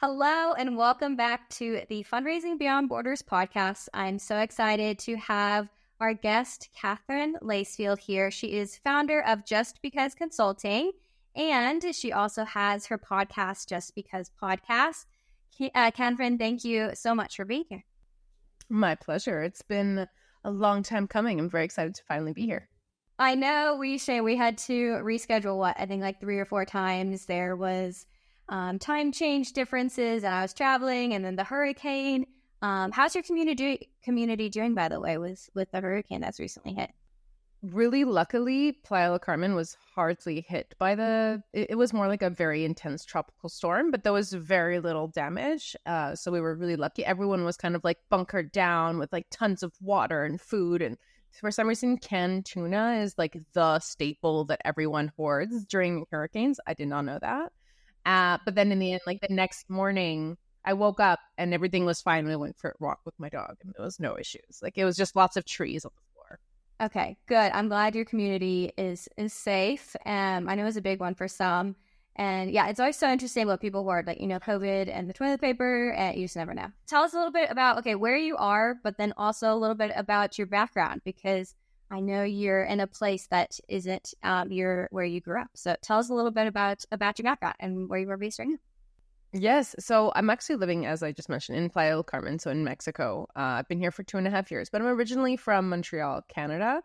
Hello and welcome back to the Fundraising Beyond Borders podcast. I'm so excited to have our guest, Katherine Lacefield, here. She is founder of Just Because Consulting, and she also has her podcast, Just Because Podcast. Katherine, thank you so much for being here. My pleasure. It's been a long time coming. I'm very excited to finally be here. I know we had to reschedule, I think like 3 or 4 times. There was time change differences, and I was traveling, and then the hurricane. How's your community doing, by the way, with the hurricane that's recently hit? Really, luckily, Playa del Carmen was hardly hit by it was more like a very intense tropical storm, but there was very little damage. So we were really lucky. Everyone was kind of like bunkered down with like tons of water and food. And for some reason, canned tuna is like the staple that everyone hoards during hurricanes. I did not know that. But then in the end, like the next morning, I woke up and everything was fine. And I went for a walk with my dog and there was no issues. Like it was just lots of trees on the floor. Okay, good. I'm glad your community is safe. I know it was a big one for some. And yeah, it's always so interesting what people hoard, like, COVID and the toilet paper, and you just never know. Tell us a little bit about, where you are, but then also a little bit about your background, because I know you're in a place that isn't where you grew up. So tell us a little bit about your background and where you were based right now. Yes. So I'm actually living, as I just mentioned, in Playa del Carmen, so in Mexico. I've been here for 2.5 years, but I'm originally from Montreal, Canada.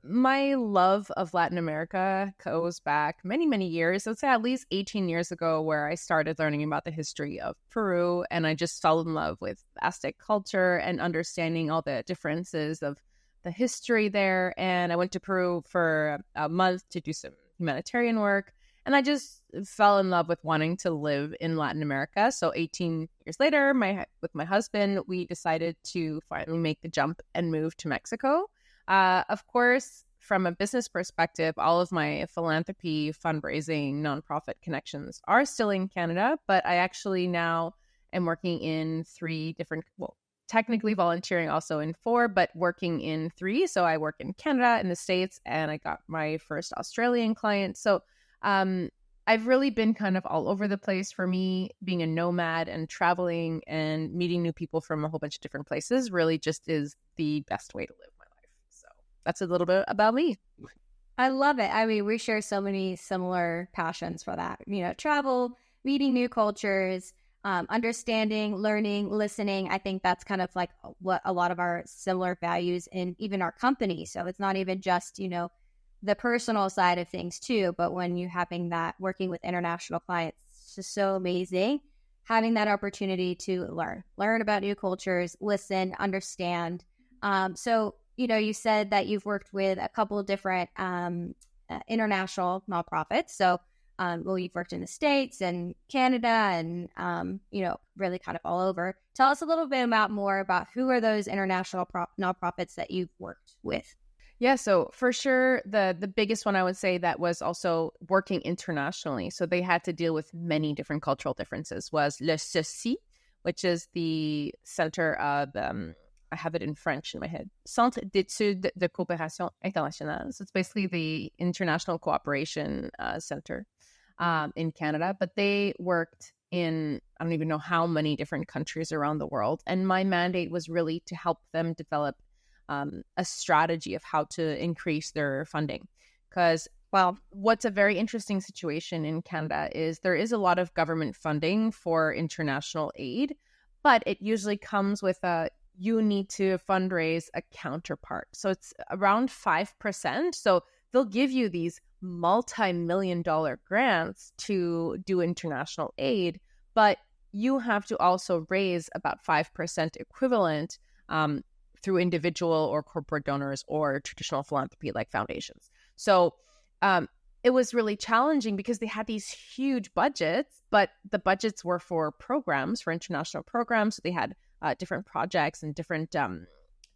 My love of Latin America goes back many, many years. Let's say at least 18 years ago, where I started learning about the history of Peru, and I just fell in love with Aztec culture and understanding all the differences of the history there. And I went to Peru for a month to do some humanitarian work, and I just fell in love with wanting to live in Latin America. So 18 years later, with my husband, we decided to finally make the jump and move to Mexico. Of course, from a business perspective, all of my philanthropy, fundraising, nonprofit connections are still in Canada, but I actually now am working in 3 different, technically volunteering also in 4, but working in 3. So I work in Canada, in the States, and I got my first Australian client. So I've really been kind of all over the place. For me, being a nomad and traveling and meeting new people from a whole bunch of different places really just is the best way to live my life. So that's a little bit about me. I love it. I mean, we share so many similar passions for that. Travel, meeting new cultures, understanding, learning, listening. I think that's kind of like what a lot of our similar values in even our company. So it's not even just, the personal side of things too, but when you're having that, working with international clients, it's just so amazing having that opportunity to learn about new cultures, listen, understand. So, you said that you've worked with a couple of different international nonprofits. So, you've worked in the States and Canada and, really kind of all over. Tell us a little bit more about who are those international nonprofits that you've worked with. Yeah, so for sure, the biggest one I would say that was also working internationally, so they had to deal with many different cultural differences, was Le CECI, which is the Center of, I have it in French in my head, Centre d'études de coopération internationale. So it's basically the International Cooperation Center in Canada, but they worked in, I don't even know how many different countries around the world. And my mandate was really to help them develop a strategy of how to increase their funding. Because, what's a very interesting situation in Canada is there is a lot of government funding for international aid, but it usually comes with you need to fundraise a counterpart. So it's around 5%. So they'll give you these multi-million-dollar grants to do international aid, but you have to also raise about 5% equivalent through individual or corporate donors or traditional philanthropy like foundations. So it was really challenging because they had these huge budgets, but the budgets were for programs, for international programs. So they had different projects and different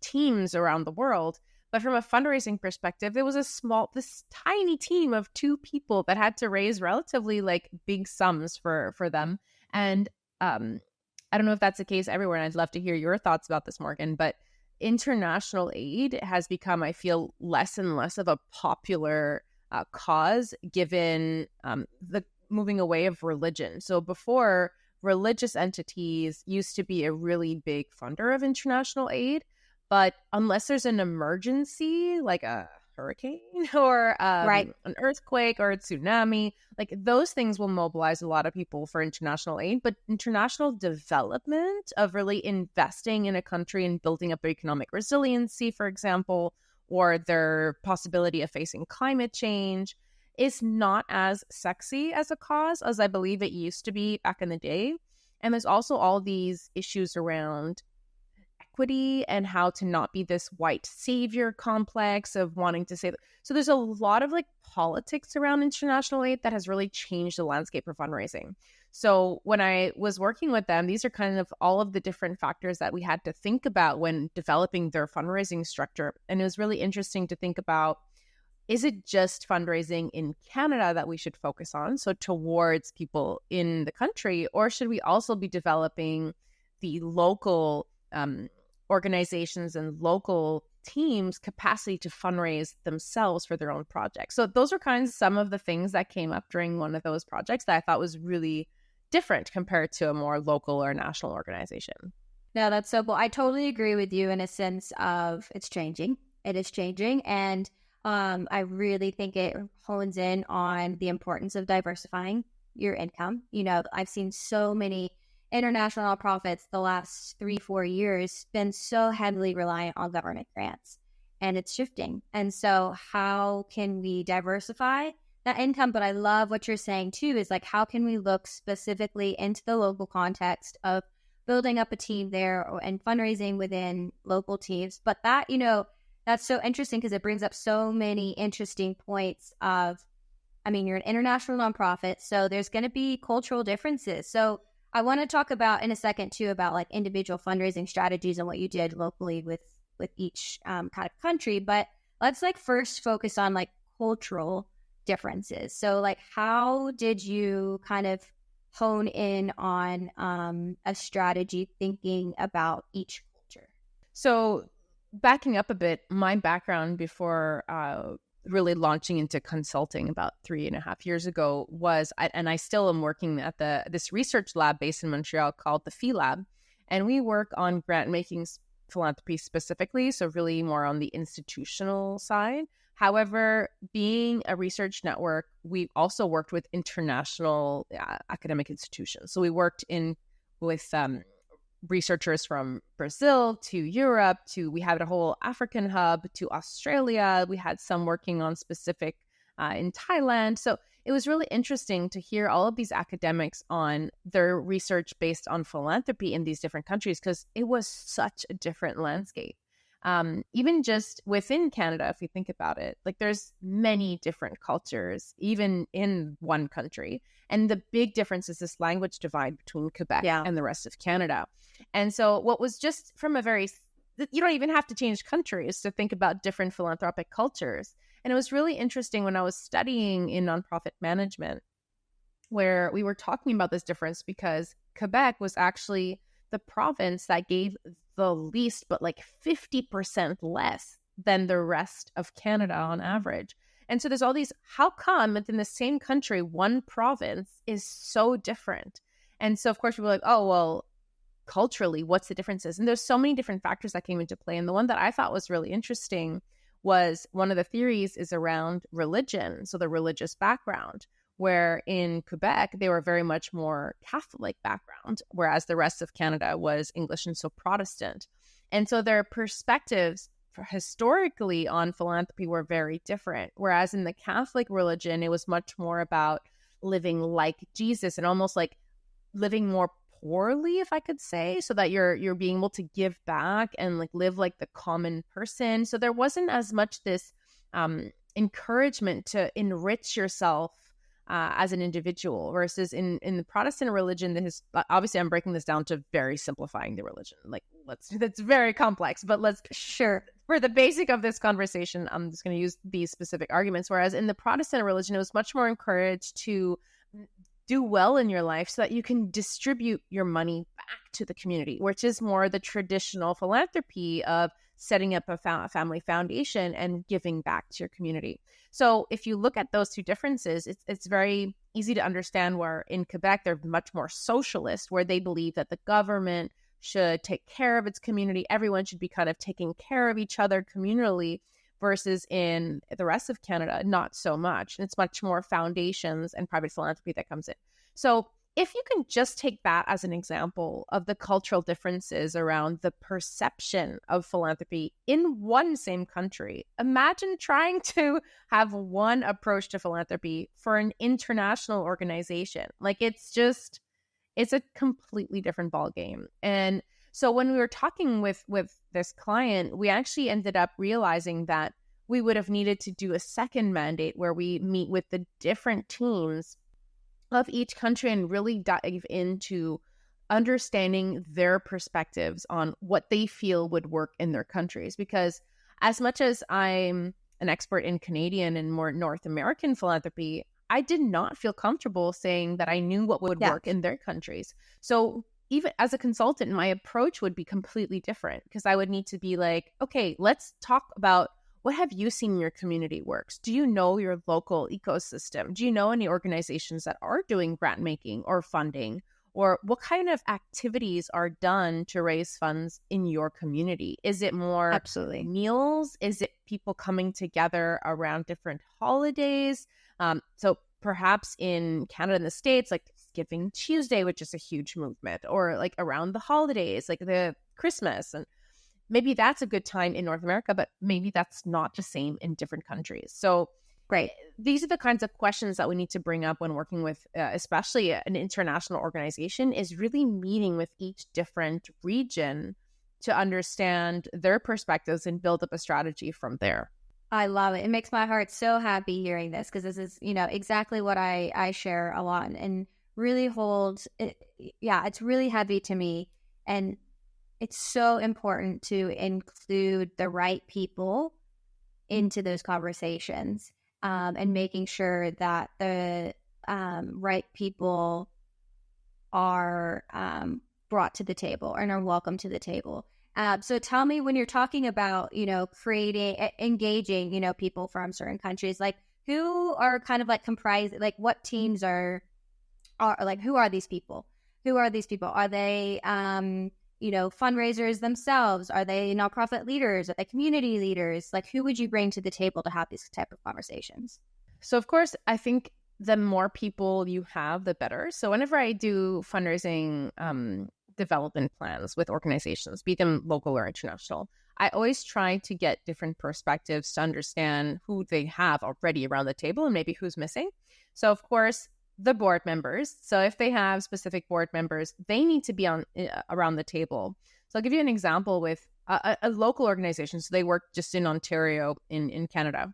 teams around the world. But from a fundraising perspective, it was this tiny team of 2 people that had to raise relatively like big sums for them. And I don't know if that's the case everywhere, and I'd love to hear your thoughts about this, Morgan, but international aid has become, I feel, less and less of a popular cause given the moving away of religion. So before, religious entities used to be a really big funder of international aid, but unless there's an emergency, like a hurricane or Right. an earthquake or a tsunami, like those things will mobilize a lot of people for international aid. But international development of really investing in a country and building up their economic resiliency, for example, or their possibility of facing climate change is not as sexy as a cause as I believe it used to be back in the day. And there's also all these issues around equity and how to not be this white savior complex of wanting to say that. So there's a lot of like politics around international aid that has really changed the landscape for fundraising. So when I was working with them, these are kind of all of the different factors that we had to think about when developing their fundraising structure. And it was really interesting to think about, is it just fundraising in Canada that we should focus on, so towards people in the country, or should we also be developing the local organizations and local teams' capacity to fundraise themselves for their own projects? So those are kind of some of the things that came up during one of those projects that I thought was really different compared to a more local or national organization. No, that's so cool. I totally agree with you in a sense of it's changing. It is changing. And I really think it hones in on the importance of diversifying your income. You know, I've seen so many international nonprofits the last 3-4 years been so heavily reliant on government grants, and it's shifting. And so how can we diversify that income? But I love what you're saying too, is like, how can we look specifically into the local context of building up a team there and fundraising within local teams? But that, you know, that's so interesting because it brings up so many interesting points of, I mean, you're an international nonprofit, so there's going to be cultural differences. So I want to talk about in a second too about like individual fundraising strategies and what you did locally with each kind of country. But let's like first focus on like cultural differences. So like, how did you kind of hone in on a strategy thinking about each culture? So backing up a bit, my background before really launching into consulting about 3.5 years ago was, and I still am working at this research lab based in Montreal called the Phi Lab, and we work on grant making philanthropy specifically, so really more on the institutional side. However, being a research network, we also worked with international academic institutions. So we worked with researchers from Brazil to Europe we had a whole African hub to Australia. We had some working on specific in Thailand. So it was really interesting to hear all of these academics on their research based on philanthropy in these different countries, because it was such a different landscape. Even just within Canada, if we think about it, like there's many different cultures, even in one country. And the big difference is this language divide between Quebec and the rest of Canada. And so what was just from you don't even have to change countries to think about different philanthropic cultures. And it was really interesting when I was studying in nonprofit management, where we were talking about this difference, because Quebec was actually the province that gave the least, but like 50% less than the rest of Canada on average. And so there's all these, how come within the same country, one province is so different? And so of course we were like, oh, well, culturally, what's the differences? And there's so many different factors that came into play. And the one that I thought was really interesting was one of the theories is around religion. So the religious background, where in Quebec, they were very much more Catholic background, whereas the rest of Canada was English and so Protestant. And so their perspectives historically on philanthropy were very different. Whereas in the Catholic religion, it was much more about living like Jesus and almost like living more poorly, if I could say, so that you're being able to give back and like live like the common person. So there wasn't as much this encouragement to enrich yourself as an individual, versus in the Protestant religion, obviously I'm breaking this down to very simplifying the religion. Like that's very complex, but Sure. For the basic of this conversation, I'm just going to use these specific arguments. Whereas in the Protestant religion, it was much more encouraged to do well in your life so that you can distribute your money back to the community, which is more the traditional philanthropy of setting up a family foundation and giving back to your community. So if you look at those two differences, it's very easy to understand where in Quebec, they're much more socialist, where they believe that the government should take care of its community. Everyone should be kind of taking care of each other communally, versus in the rest of Canada, not so much. It's much more foundations and private philanthropy that comes in. So if you can just take that as an example of the cultural differences around the perception of philanthropy in one same country, imagine trying to have one approach to philanthropy for an international organization. Like it's a completely different ballgame. And so when we were talking with this client, we actually ended up realizing that we would have needed to do a second mandate where we meet with the different teams of each country and really dive into understanding their perspectives on what they feel would work in their countries. Because as much as I'm an expert in Canadian and more North American philanthropy, I did not feel comfortable saying that I knew what would work in their countries. So even as a consultant, my approach would be completely different, because I would need to be like, okay, let's talk about what have you seen in your community works? Do you know your local ecosystem? Do you know any organizations that are doing grant making or funding? Or what kind of activities are done to raise funds in your community? Is it more Absolutely meals? Is it people coming together around different holidays? So perhaps in Canada and the States, like Giving Tuesday, which is a huge movement, or like around the holidays, like the Christmas. And maybe that's a good time in North America, but maybe that's not the same in different countries. So great. These are the kinds of questions that we need to bring up when working with, especially an international organization, is really meeting with each different region to understand their perspectives and build up a strategy from there. I love it. It makes my heart so happy hearing this, because this is, exactly what I share a lot and really holds it. Yeah, it's really heavy to me. And it's so important to include the right people into those conversations, and making sure that the right people are brought to the table and are welcome to the table. So tell me, when you're talking about, engaging, people from certain countries, like who are kind of like comprised, like what teams are like, who are these people? Who are these people? Are they, fundraisers themselves? Are they nonprofit leaders? Are they community leaders? Like, who would you bring to the table to have these type of conversations? So, of course, I think the more people you have, the better. So whenever I do fundraising development plans with organizations, be them local or international, I always try to get different perspectives to understand who they have already around the table and maybe who's missing. So, of course, the board members. So if they have specific board members, they need to be on around the table. So I'll give you an example with a local organization. So they work just in Ontario in Canada.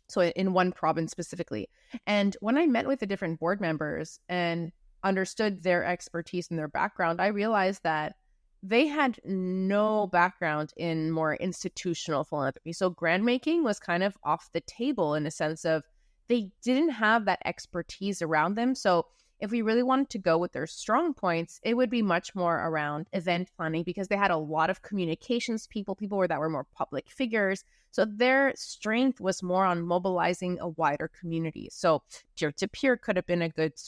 So in one province specifically. And when I met with the different board members and understood their expertise and their background, I realized that they had no background in more institutional philanthropy. So grant making was kind of off the table in a sense of they didn't have that expertise around them. So if we really wanted to go with their strong points, it would be much more around event planning, because they had a lot of communications people that were more public figures. So their strength was more on mobilizing a wider community. So peer-to-peer could have been a good,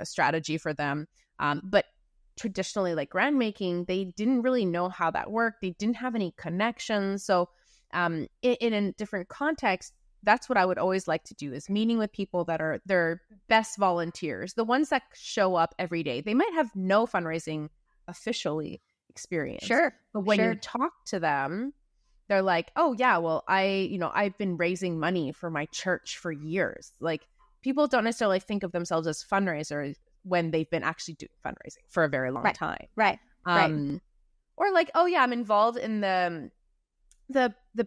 strategy for them. But traditionally, like grant making, they didn't really know how that worked. They didn't have any connections. So in a different context, that's what I would always like to do, is meeting with people that are their best volunteers, the ones that show up every day. They might have no fundraising officially experience. Sure. But when you talk to them, they're like, oh yeah, well, I've been raising money for my church for years. Like, people don't necessarily think of themselves as fundraisers when they've been actually doing fundraising for a very long time. Right. Or like, oh yeah, I'm involved in the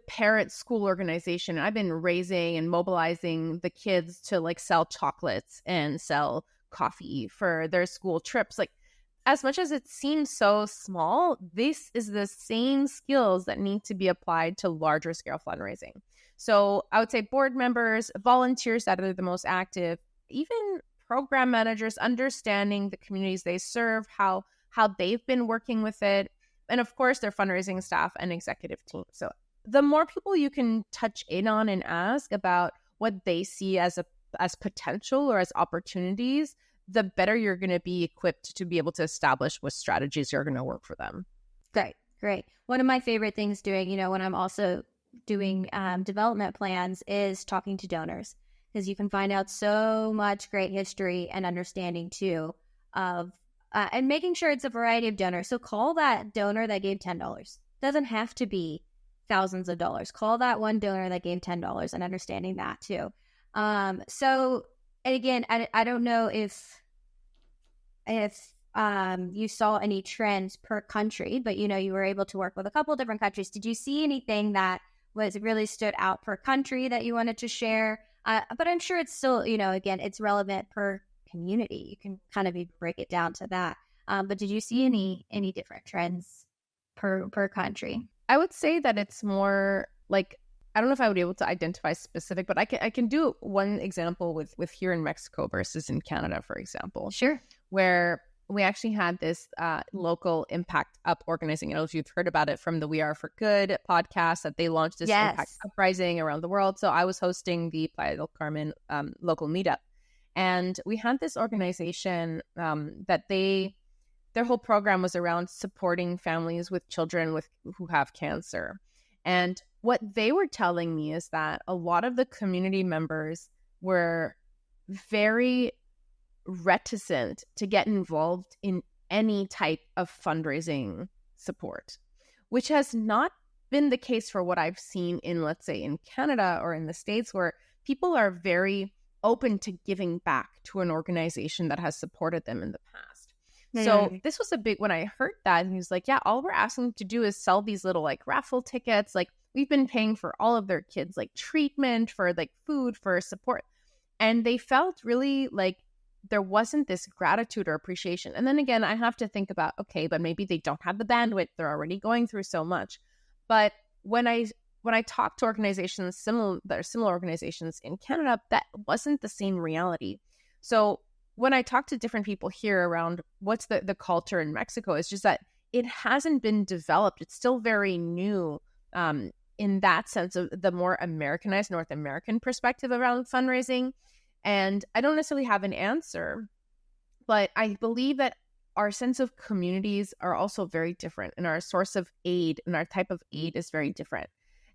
parent school organization. I've been raising and mobilizing the kids to like sell chocolates and sell coffee for their school trips. Like, as much as it seems so small, this is the same skills that need to be applied to larger scale fundraising. So I would say board members, volunteers that are the most active, even program managers, understanding the communities they serve, how they've been working with it, and of course their fundraising staff and executive team. So the more people you can touch in on and ask about what they see as potential or as opportunities, the better you're going to be equipped to be able to establish what strategies are going to work for them. Great. One of my favorite things doing, when I'm also doing development plans, is talking to donors, because you can find out so much great history and understanding too of and making sure it's a variety of donors. So call that donor that gave $10. Doesn't have to be thousands of dollars. Call that one donor that gave $10 and understanding that too. So, and again, I don't know if you saw any trends per country, but you were able to work with a couple different countries. Did you see anything that was really stood out per country that you wanted to share? But I'm sure it's still, again, it's relevant per community. You can kind of break it down to that. But did you see any different trends per country? I would say that it's more like, I don't know if I would be able to identify specific, but I can do one example with here in Mexico versus in Canada, for example. Sure. Where we actually had this local impact up organizing. I don't know if you've heard about it from the We Are for Good podcast, that they launched this impact uprising around the world. So I was hosting the Playa del Carmen local meetup. And we had this organization that their whole program was around supporting families with children who have cancer. And what they were telling me is that a lot of the community members were very reticent to get involved in any type of fundraising support, which has not been the case for what I've seen in, let's say, in Canada or in the States, where people are very open to giving back to an organization that has supported them in the past. So this was a big, when I heard that, and he was like, yeah, all we're asking to do is sell these little like raffle tickets. Like, we've been paying for all of their kids, like treatment, for like food, for support. And they felt really like there wasn't this gratitude or appreciation. And then again, I have to think about, okay, but maybe they don't have the bandwidth. They're already going through so much. But when I talk to organizations, similar organizations in Canada, that wasn't the same reality. So when I talk to different people here around what's the culture in Mexico, it's just that it hasn't been developed. It's still very new in that sense of the more Americanized North American perspective around fundraising. And I don't necessarily have an answer, but I believe that our sense of communities are also very different, and our source of aid and our type of aid is very different.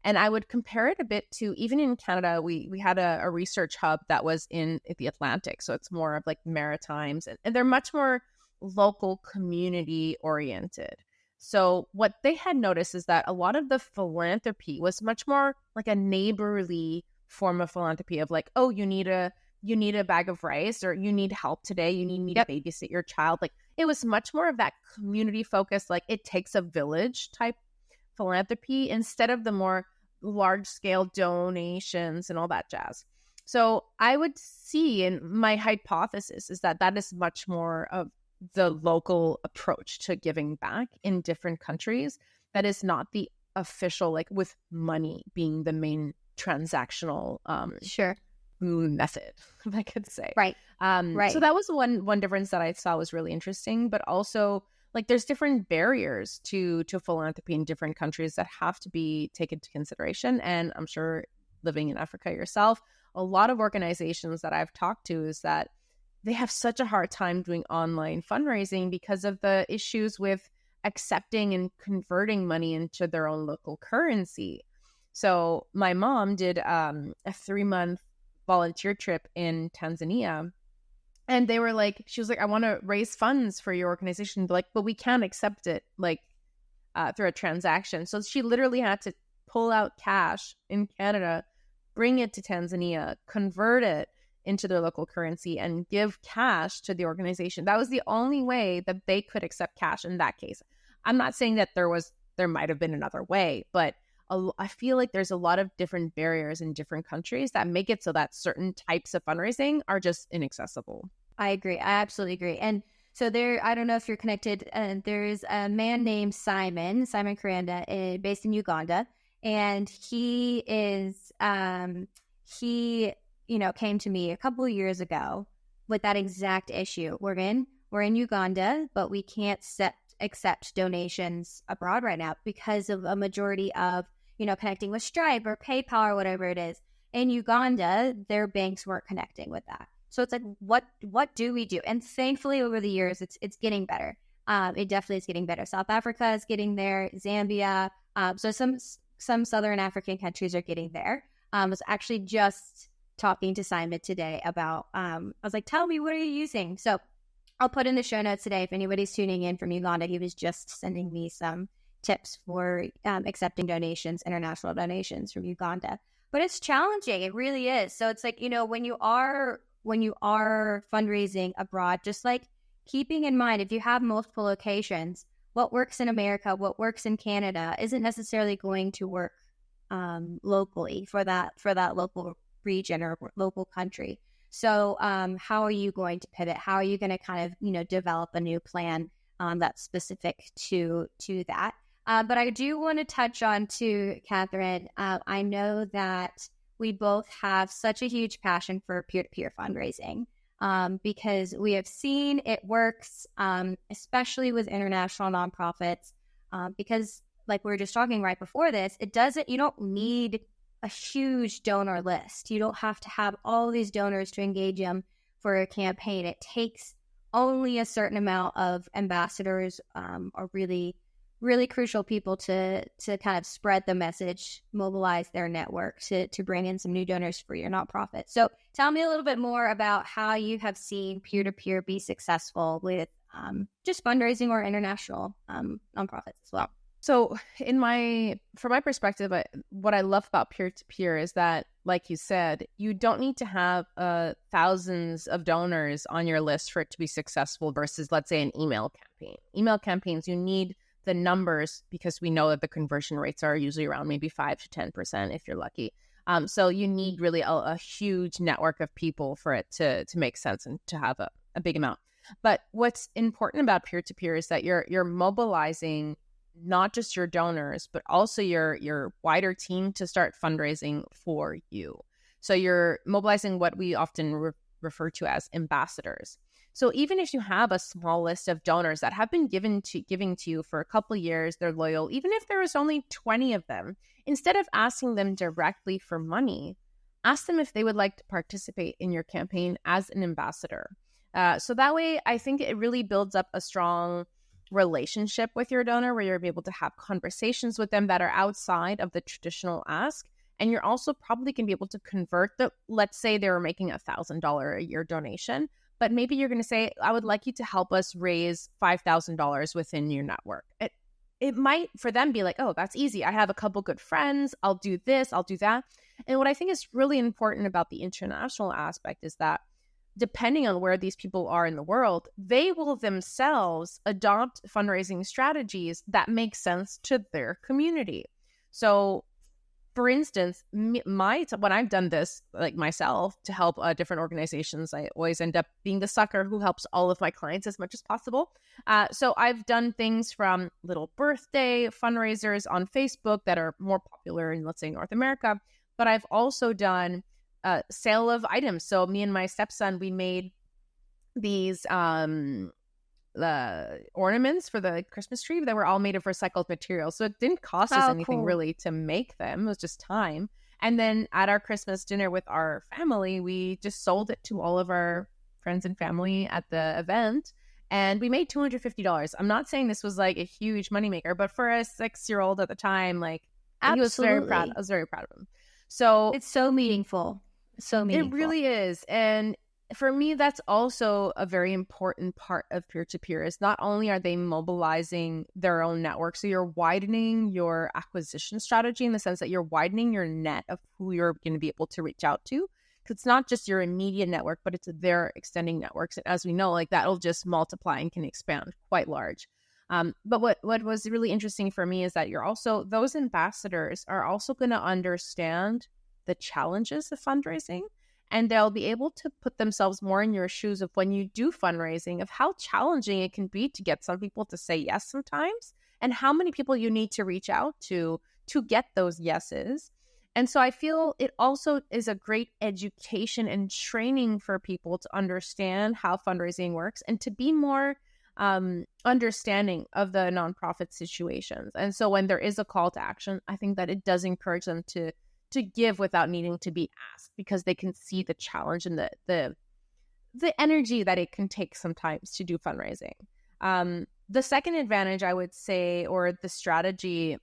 And I would compare it a bit to, even in Canada, we had a research hub that was in the Atlantic. So it's more of like Maritimes, and they're much more local community oriented. So what they had noticed is that a lot of the philanthropy was much more like a neighborly form of philanthropy of like, oh, you need a bag of rice, or you need help today, you need me to babysit your child. Like, it was much more of that community focused, like it takes a village type philanthropy, instead of the more large scale donations and all that jazz. So I would see, and my hypothesis is that is much more of the local approach to giving back in different countries. That is not the official, like with money being the main transactional method, if I could say. Right. So that was one difference that I saw was really interesting, but also like there's different barriers to philanthropy in different countries that have to be taken into consideration. And I'm sure, living in Africa yourself, a lot of organizations that I've talked to is that they have such a hard time doing online fundraising because of the issues with accepting and converting money into their own local currency. So my mom did a 3-month volunteer trip in Tanzania. And they were like, she was like, I want to raise funds for your organization. But we can't accept it like through a transaction. So she literally had to pull out cash in Canada, bring it to Tanzania, convert it into their local currency, and give cash to the organization. That was the only way that they could accept cash in that case. I'm not saying that there might have been another way, but I feel like there's a lot of different barriers in different countries that make it so that certain types of fundraising are just inaccessible. I agree. I absolutely agree. And so I don't know if you're connected. There's a man named Simon Karanda, based in Uganda. And he is, came to me a couple of years ago with that exact issue. We're in Uganda, but we can't accept donations abroad right now because of a majority of, connecting with Stripe or PayPal or whatever it is. In Uganda, their banks weren't connecting with that. So it's like, what do we do? And thankfully, over the years, it's getting better. It definitely is getting better. South Africa is getting there. Zambia. So some Southern African countries are getting there. I was actually just talking to Simon today about, I was like, tell me, what are you using? So I'll put in the show notes today. If anybody's tuning in from Uganda, he was just sending me some tips for accepting donations, international donations from Uganda. But it's challenging. It really is. So it's like, when you are fundraising abroad, just like keeping in mind, if you have multiple locations, what works in America, what works in Canada isn't necessarily going to work locally for that local region or local country. So how are you going to pivot? How are you going to kind of, develop a new plan that's specific to that? But I do want to touch on too, Katherine, I know that we both have such a huge passion for peer-to-peer fundraising because we have seen it works, especially with international nonprofits, because like we were just talking right before this, you don't need a huge donor list. You don't have to have all these donors to engage them for a campaign. It takes only a certain amount of ambassadors or really, really crucial people to kind of spread the message, mobilize their network to bring in some new donors for your nonprofit. So tell me a little bit more about how you have seen peer-to-peer be successful with just fundraising or international nonprofits as well. So from my perspective, what I love about peer-to-peer is that, like you said, you don't need to have thousands of donors on your list for it to be successful versus, let's say, an email campaign. Email campaigns, you need the numbers because we know that the conversion rates are usually around maybe 5 to 10% if you're lucky. So you need really a huge network of people for it to make sense and to have a big amount. But what's important about peer-to-peer is that you're mobilizing not just your donors, but also your wider team to start fundraising for you. So you're mobilizing what we often refer to as ambassadors. So even if you have a small list of donors that have been giving to you for a couple of years, they're loyal, even if there is only 20 of them, instead of asking them directly for money, ask them if they would like to participate in your campaign as an ambassador. So that way, I think it really builds up a strong relationship with your donor where you're able to have conversations with them that are outside of the traditional ask. And you're also probably going to be able to convert let's say they were making $1,000 a year donation, but maybe you're going to say, I would like you to help us raise $5,000 within your network. It might for them be like, oh, that's easy. I have a couple good friends. I'll do this. I'll do that. And what I think is really important about the international aspect is that depending on where these people are in the world, they will themselves adopt fundraising strategies that make sense to their community. So, for instance, when I've done this, like myself, to help different organizations, I always end up being the sucker who helps all of my clients as much as possible. So I've done things from little birthday fundraisers on Facebook that are more popular in, let's say, North America, but I've also done sale of items. So me and my stepson, we made these ornaments for the Christmas tree that were all made of recycled materials. So it didn't cost us anything really to make them. It was just time. And then at our Christmas dinner with our family, we just sold it to all of our friends and family at the event. And we made $250. I'm not saying this was like a huge moneymaker, but for a 6-year-old at the time, like he was very proud. I was very proud of him. So it's so meaningful. So meaningful. It really is. And for me, that's also a very important part of peer-to-peer is not only are they mobilizing their own network, so you're widening your acquisition strategy in the sense that you're widening your net of who you're going to be able to reach out to. Because it's not just your immediate network, but it's their extending networks. And as we know, like that'll just multiply and can expand quite large. But what was really interesting for me is that those ambassadors are also going to understand the challenges of fundraising, and they'll be able to put themselves more in your shoes of when you do fundraising, of how challenging it can be to get some people to say yes sometimes, and how many people you need to reach out to get those yeses. And so I feel it also is a great education and training for people to understand how fundraising works and to be more understanding of the nonprofit situations. And so when there is a call to action, I think that it does encourage them to give without needing to be asked, because they can see the challenge and the energy that it can take sometimes to do fundraising. The second advantage, I would say, or the strategy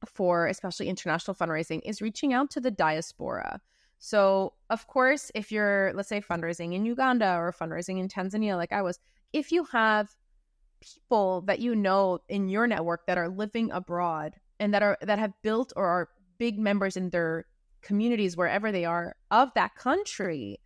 for especially international fundraising, is reaching out to the diaspora. So, of course, if you're, let's say, fundraising in Uganda or fundraising in Tanzania, like I was, if you have people that you know in your network that are living abroad and that have built or are big members in their communities wherever they are of that country,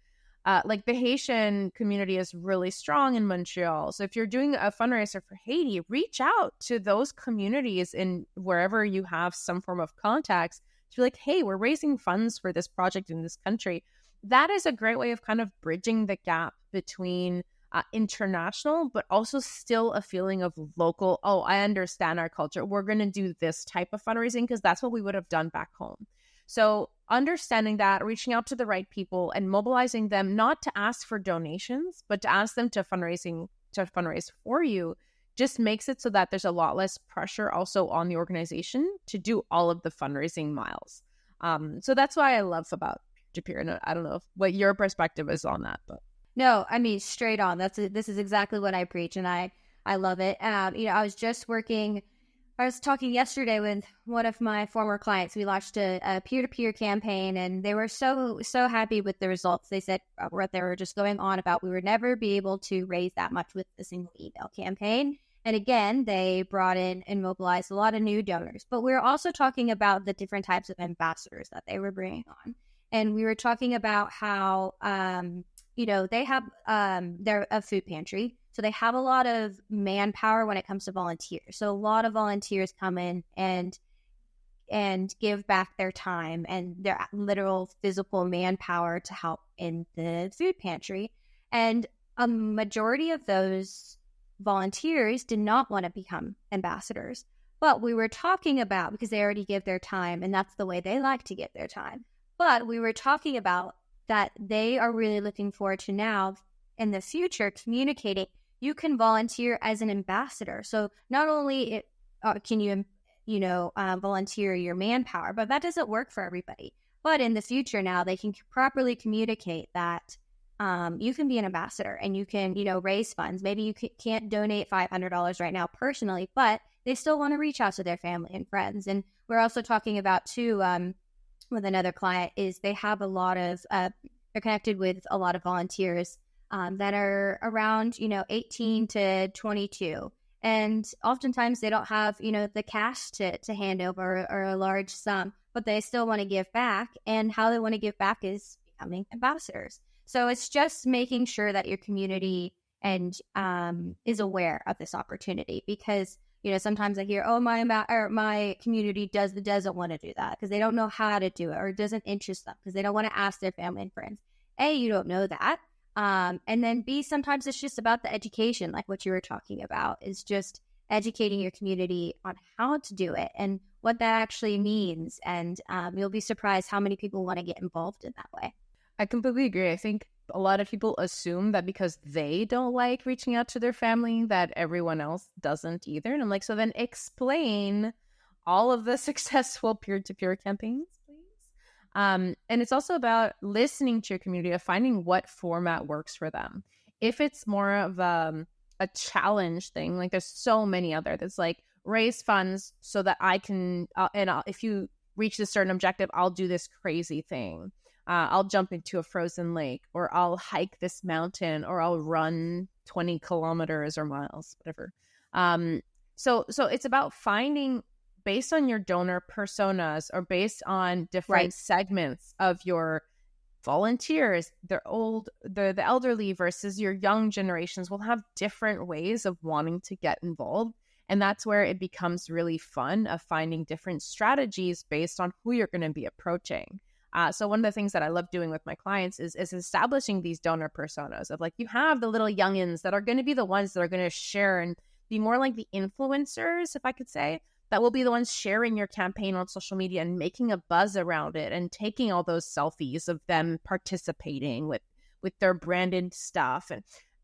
like the Haitian community is really strong in Montreal. So if you're doing a fundraiser for Haiti, reach out to those communities in wherever you have some form of contacts to be like, hey, we're raising funds for this project in this country. That is a great way of kind of bridging the gap between international, but also still a feeling of local. Oh, I understand our culture. We're going to do this type of fundraising because that's what we would have done back home. So understanding that, reaching out to the right people and mobilizing them, not to ask for donations, but to ask them to fundraise for you, just makes it so that there's a lot less pressure also on the organization to do all of the fundraising miles. So that's why I love about peer-to-peer. And I don't know what your perspective is on that, but. No, I mean, straight on. This is exactly what I preach, and I love it. I was talking yesterday with one of my former clients. We launched a peer-to-peer campaign, and they were so happy with the results. They said what they were just going on about, we would never be able to raise that much with a single email campaign. And again, they brought in and mobilized a lot of new donors. But we were also talking about the different types of ambassadors that they were bringing on. And we were talking about how, they have, they're a food pantry. So they have a lot of manpower when it comes to volunteers. So a lot of volunteers come in and give back their time and their literal physical manpower to help in the food pantry. And a majority of those volunteers did not want to become ambassadors. But we were talking about, because they already give their time, and that's the way they like to give their time. But we were talking about that they are really looking forward to now in the future communicating, you can volunteer as an ambassador. So not only can you, volunteer your manpower, but that doesn't work for everybody. But in the future now, they can properly communicate that you can be an ambassador and you can, raise funds. Maybe you can't donate $500 right now personally, but they still want to reach out to their family and friends. And we're also talking about, too, with another client, is they have a lot of, they're connected with a lot of volunteers that are around, 18 to 22. And oftentimes they don't have, the cash to hand over or a large sum, but they still want to give back. And how they want to give back is becoming ambassadors. So it's just making sure that your community and is aware of this opportunity, because sometimes I hear, my community doesn't want to do that because they don't know how to do it, or it doesn't interest them because they don't want to ask their family and friends. A, you don't know that. And then B, sometimes it's just about the education, like what you were talking about, is just educating your community on how to do it and what that actually means. And you'll be surprised how many people want to get involved in that way. I completely agree. I think a lot of people assume that because they don't like reaching out to their family, that everyone else doesn't either. And I'm like, so then explain all of the successful peer-to-peer campaigns, please. And it's also about listening to your community, of finding what format works for them. If it's more of a challenge thing, like there's so many other that's like, raise funds so that I can, if you reach a certain objective, I'll do this crazy thing. I'll jump into a frozen lake, or I'll hike this mountain, or I'll run 20 kilometers or miles, whatever. So it's about finding, based on your donor personas or based on different segments of your volunteers, the elderly versus your young generations will have different ways of wanting to get involved. And that's where it becomes really fun, of finding different strategies based on who you're going to be approaching. So one of the things that I love doing with my clients is establishing these donor personas of, like, you have the little youngins that are going to be the ones that are going to share and be more like the influencers, if I could say, that will be the ones sharing your campaign on social media and making a buzz around it and taking all those selfies of them participating with their branded stuff.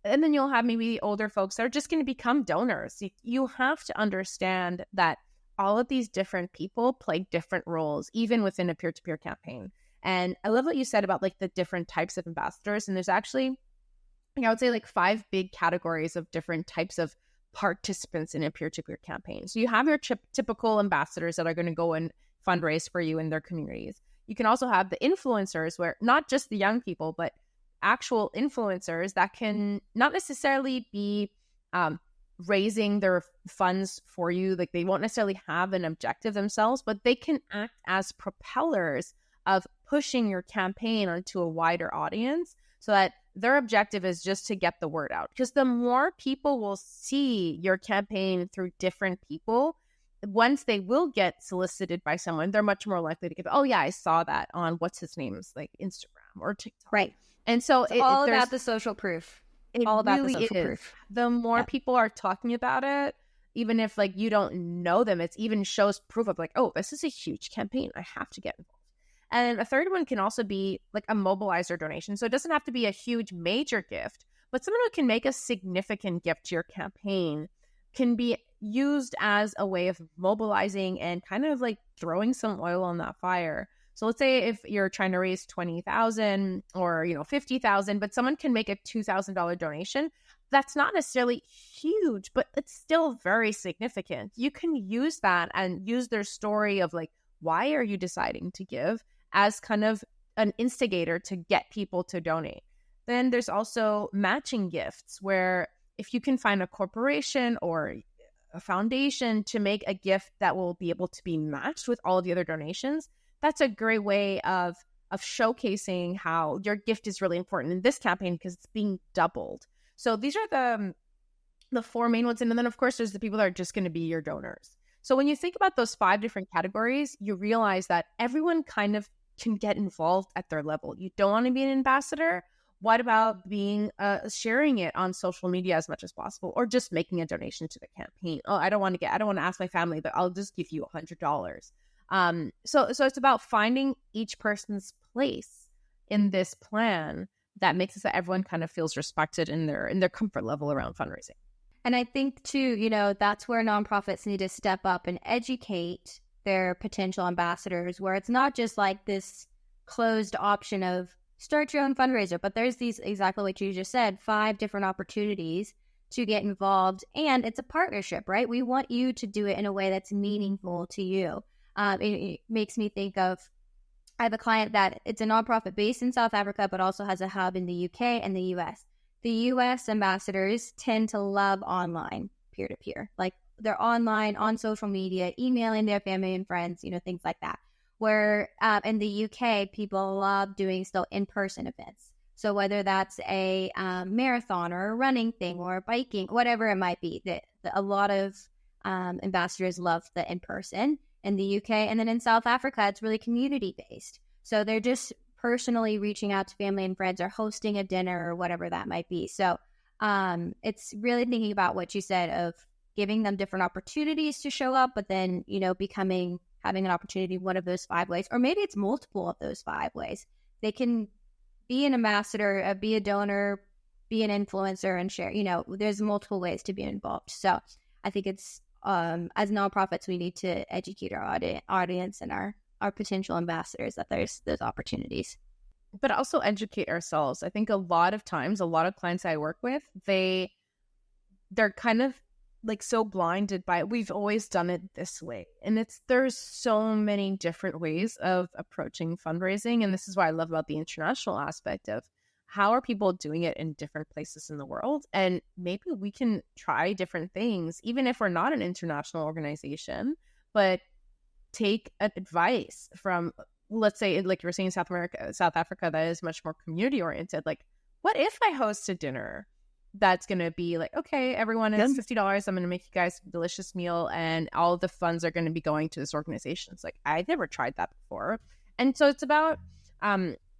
And then you'll have maybe older folks that are just going to become donors. You have to understand that all of these different people play different roles, even within a peer-to-peer campaign. And I love what you said about like the different types of ambassadors. And there's actually, I would say like 5 big categories of different types of participants in a peer-to-peer campaign. So you have your typical ambassadors that are going to go and fundraise for you in their communities. You can also have the influencers, where not just the young people, but actual influencers that can not necessarily be raising their funds for you. Like they won't necessarily have an objective themselves, but they can act as propellers of pushing your campaign onto a wider audience, so that their objective is just to get the word out. Because the more people will see your campaign through different people, once they will get solicited by someone, they're much more likely to give, oh yeah, I saw that on what's his name's like Instagram or TikTok. Right. And so it's all about the social proof. All about the social proof. The more people are talking about it, even if like you don't know them, it even shows proof of like, oh, this is a huge campaign, I have to get involved. And a third one can also be like a mobilizer donation. So it doesn't have to be a huge major gift, but someone who can make a significant gift to your campaign can be used as a way of mobilizing and kind of like throwing some oil on that fire. So let's say if you're trying to raise 20,000 or, 50,000, but someone can make a $2,000 donation. That's not necessarily huge, but it's still very significant. You can use that and use their story of like, why are you deciding to give, as kind of an instigator to get people to donate. Then there's also matching gifts, where if you can find a corporation or a foundation to make a gift that will be able to be matched with all of the other donations, that's a great way of showcasing how your gift is really important in this campaign because it's being doubled. So these are the 4 main ones. And then, of course, there's the people that are just going to be your donors. So when you think about those 5 different categories, you realize that everyone kind of can get involved at their level. You don't want to be an ambassador. What about being sharing it on social media as much as possible, or just making a donation to the campaign? Oh, I don't want to ask my family, but I'll just give you $100. So it's about finding each person's place in this plan that makes it so everyone kind of feels respected in their comfort level around fundraising. And I think too, that's where nonprofits need to step up and educate their potential ambassadors, where it's not just like this closed option of start your own fundraiser, but there's these, exactly what you just said, 5 different opportunities to get involved. And it's a partnership, right? We want you to do it in a way that's meaningful to you. It makes me think of, I have a client that it's a nonprofit based in South Africa, but also has a hub in the UK and the US. The US ambassadors tend to love online peer-to-peer. Like they're online, on social media, emailing their family and friends, things like that. Where in the UK, people love doing still in-person events. So whether that's a marathon or a running thing or biking, whatever it might be, a lot of ambassadors love the in-person in the UK. And then in South Africa, it's really community-based. So they're just personally reaching out to family and friends or hosting a dinner or whatever that might be. So it's really thinking about what you said of giving them different opportunities to show up, but then, having an opportunity one of those 5 ways, or maybe it's multiple of those 5 ways. They can be an ambassador, be a donor, be an influencer, and share. There's multiple ways to be involved. So I think it's, as nonprofits, we need to educate our audience and our potential ambassadors that there's those opportunities. But also educate ourselves. I think a lot of times, a lot of clients I work with, they're kind of like so blinded by it. We've always done it this way. And there's so many different ways of approaching fundraising. And this is what I love about the international aspect of how are people doing it in different places in the world. And maybe we can try different things, even if we're not an international organization, but take advice from, let's say, like you were saying, South Africa, that is much more community oriented. Like, what if I host a dinner that's going to be like, okay, everyone, it's $50. I'm going to make you guys a delicious meal and all of the funds are going to be going to this organization. It's like, I never tried that before. And so it's about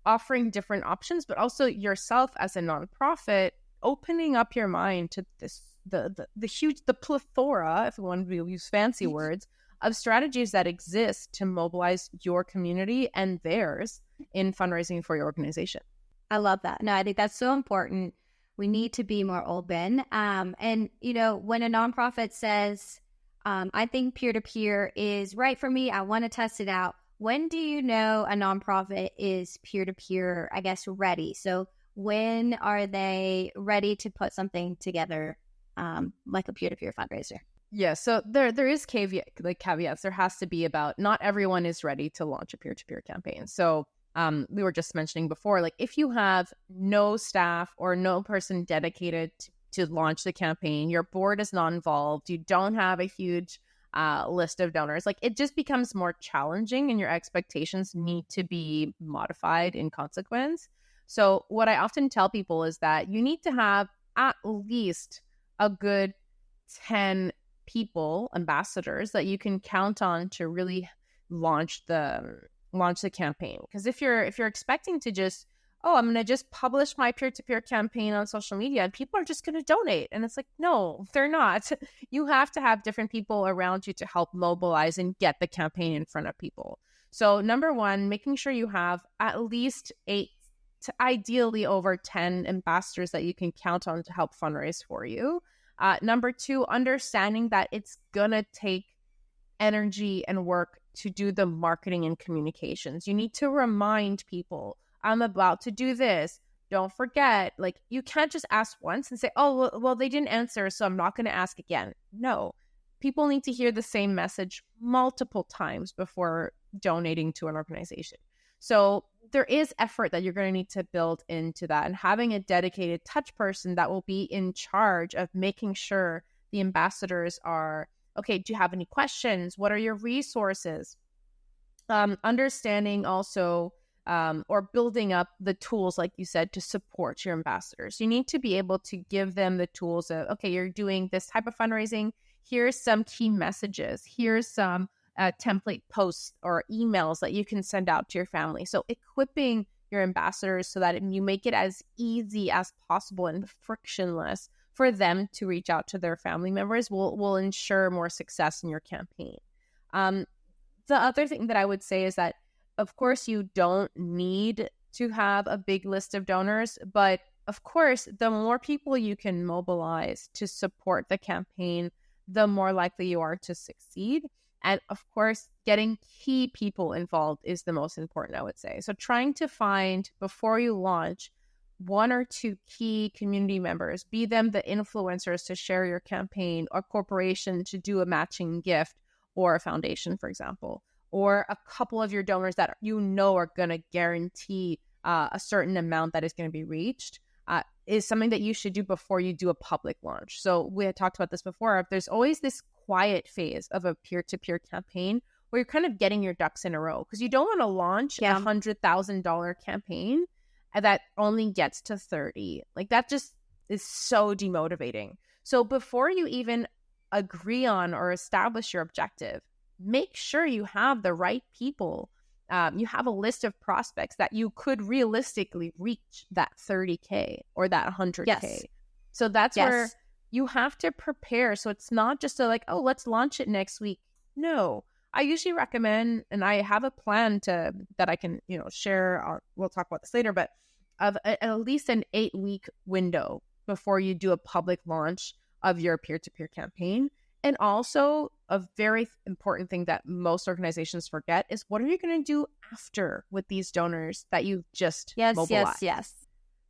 offering different options, but also yourself as a nonprofit, opening up your mind to this, the plethora, if we want to use fancy words, of strategies that exist to mobilize your community and theirs in fundraising for your organization. I love that. No, I think that's so important. We need to be more open. And, you know, when a nonprofit says, I think peer-to-peer is right for me, I want to test it out. When do you know a nonprofit is peer-to-peer, I guess, ready? So when are they ready to put something together like a peer-to-peer fundraiser? Yeah, so there is caveats. There has to be about not everyone is ready to launch a peer-to-peer campaign. So we were just mentioning before, like if you have no staff or no person dedicated to launch the campaign, your board is not involved, you don't have a huge list of donors, like it just becomes more challenging and your expectations need to be modified in consequence. So what I often tell people is that you need to have at least a good 10 people, ambassadors that you can count on to really launch the campaign. Because if you're expecting to just, oh, I'm going to just publish my peer-to-peer campaign on social media and people are just going to donate, and it's like, no, they're not. You have to have different people around you to help mobilize and get the campaign in front of people. So number one, making sure you have at least 8 to ideally over 10 ambassadors that you can count on to help fundraise for you. Number two, understanding that it's going to take energy and work to do the marketing and communications. You need to remind people, I'm about to do this. Don't forget, like you can't just ask once and say, oh, well, they didn't answer, so I'm not going to ask again. No, people need to hear the same message multiple times before donating to an organization. So there is effort that you're going to need to build into that, and having a dedicated touch person that will be in charge of making sure the ambassadors are, okay, do you have any questions? What are your resources? Understanding also or building up the tools, like you said, to support your ambassadors. You need to be able to give them the tools of, okay, you're doing this type of fundraising. Here's some key messages. Here's some template posts or emails that you can send out to your family. So equipping your ambassadors so that you make it as easy as possible and frictionless for them to reach out to their family members will ensure more success in your campaign. The other thing that I would say is that, of course, you don't need to have a big list of donors, but of course, the more people you can mobilize to support the campaign, the more likely you are to succeed. And of course, getting key people involved is the most important, I would say. So trying to find, before you launch, 1 or 2 key community members, be them the influencers to share your campaign, or corporation to do a matching gift, or a foundation, for example, or a couple of your donors that you know are going to guarantee a certain amount that is going to be reached, is something that you should do before you do a public launch. So we had talked about this before. There's always this quiet phase of a peer-to-peer campaign where you're kind of getting your ducks in a row, because you don't want to launch a $100,000 campaign that only gets to 30. Like that just is so demotivating. So before you even agree on or establish your objective, make sure you have the right people. You have a list of prospects that you could realistically reach that 30K or that 100K. Yes. So that's where you have to prepare. So it's not just like, oh, let's launch it next week. No, I usually recommend, and I have a plan that I can, share. We'll talk about this later, but of at least an 8-week window before you do a public launch of your peer-to-peer campaign. And also a very important thing that most organizations forget is, what are you going to do after with these donors that you just mobilized? Yes.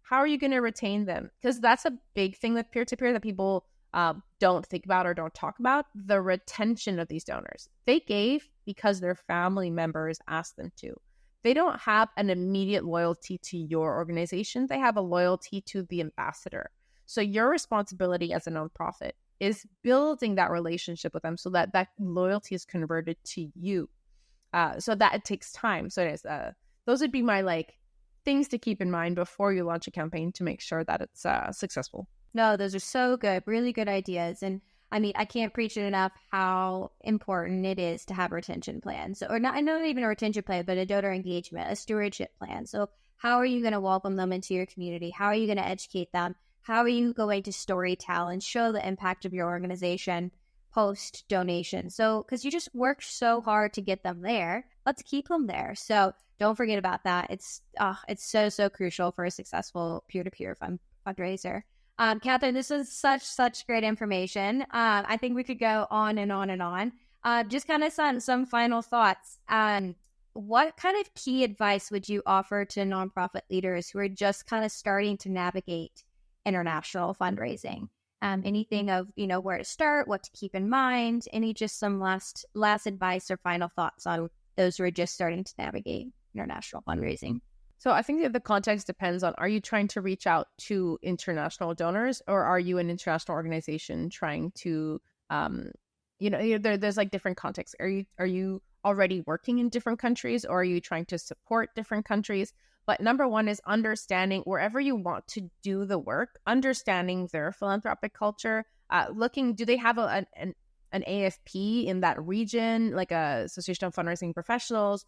How are you going to retain them? Because that's a big thing with peer-to-peer that people don't think about or don't talk about, the retention of these donors. They gave because their family members asked them to. They don't have an immediate loyalty to your organization. They have a loyalty to the ambassador. So your responsibility as a nonprofit is building that relationship with them so that that loyalty is converted to you. So that it takes time. So it is, those would be my things to keep in mind before you launch a campaign to make sure that it's successful. No, those are so good. Really good ideas. And I mean, I can't preach it enough how important it is to have a retention plan. So, or not even a retention plan, but a donor engagement, a stewardship plan. So how are you going to welcome them into your community? How are you going to educate them? How are you going to storytell and show the impact of your organization post donation? So, because you just worked so hard to get them there, let's keep them there. So don't forget about that. It's so crucial for a successful peer-to-peer fundraiser. Katherine, this was such great information. I think we could go on and on and on. Just kind of some final thoughts. What kind of key advice would you offer to nonprofit leaders who are just kind of starting to navigate international fundraising? Anything of, where to start, what to keep in mind, just some last advice or final thoughts on those who are just starting to navigate international fundraising? So I think that the context depends on, are you trying to reach out to international donors, or are you an international organization trying to, there's like different contexts. Are you already working in different countries, or are you trying to support different countries? But number one is understanding wherever you want to do the work, understanding their philanthropic culture, do they have an AFP in that region, like a Association of Fundraising Professionals?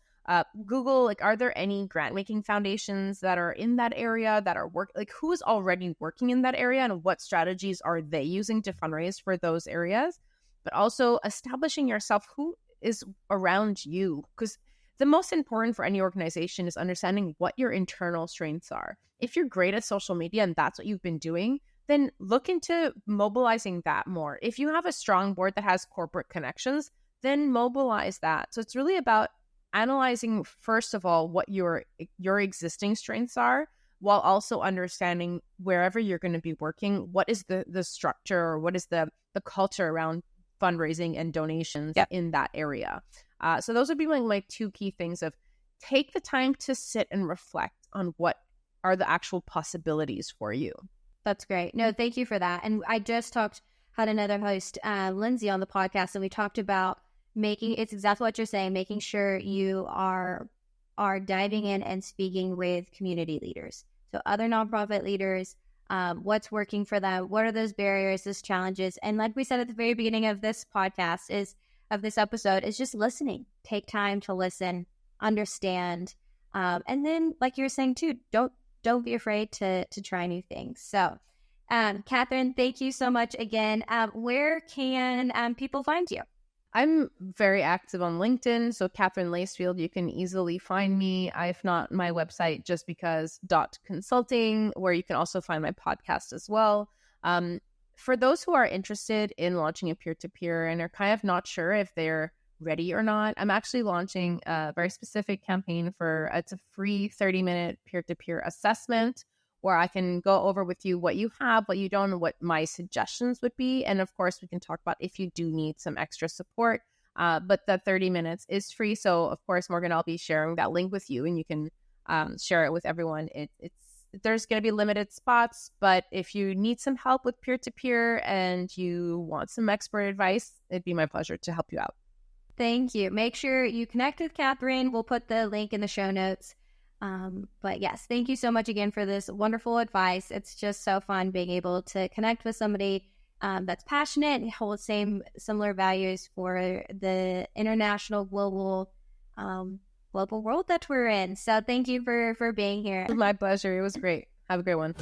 Google, are there any grant-making foundations that are in that area that are who is already working in that area, and what strategies are they using to fundraise for those areas? But also establishing yourself, who is around you, because the most important for any organization is understanding what your internal strengths are. If you're great at social media and that's what you've been doing, then look into mobilizing that more. If you have a strong board that has corporate connections, then mobilize that. So it's really about analyzing, first of all, what your existing strengths are, while also understanding wherever you're going to be working, what is the structure, or what is the culture around fundraising and donations in that area. So those would be my two key things of take the time to sit and reflect on what are the actual possibilities for you. That's great. No, thank you for that. And I just had another host, Lindsay, on the podcast, and we talked about it's exactly what you're saying, making sure you are diving in and speaking with community leaders. So other nonprofit leaders, what's working for them, what are those barriers, those challenges. And like we said at the very beginning of this podcast, of this episode, is just listening. Take time to listen, understand. And then, like you were saying too, don't be afraid to try new things. So, Katherine, thank you so much again. Where can people find you? I'm very active on LinkedIn, so Katherine Lacefield, you can easily find me. If not, my website, justbecause.consulting, where you can also find my podcast as well. For those who are interested in launching a peer-to-peer and are kind of not sure if they're ready or not, I'm actually launching a very specific campaign it's a free 30-minute peer-to-peer assessment where I can go over with you what you have, what you don't, and what my suggestions would be. And of course, we can talk about if you do need some extra support. But the 30 minutes is free. So of course, Morgan, I'll be sharing that link with you, and you can share it with everyone. There's going to be limited spots, but if you need some help with peer-to-peer and you want some expert advice, it'd be my pleasure to help you out. Thank you. Make sure you connect with Katherine. We'll put the link in the show notes. But yes, thank you so much again for this wonderful advice. It's just so fun being able to connect with somebody that's passionate and holds similar values for the international global world that we're in. So thank you for being here. My pleasure. It was great. Have a great one.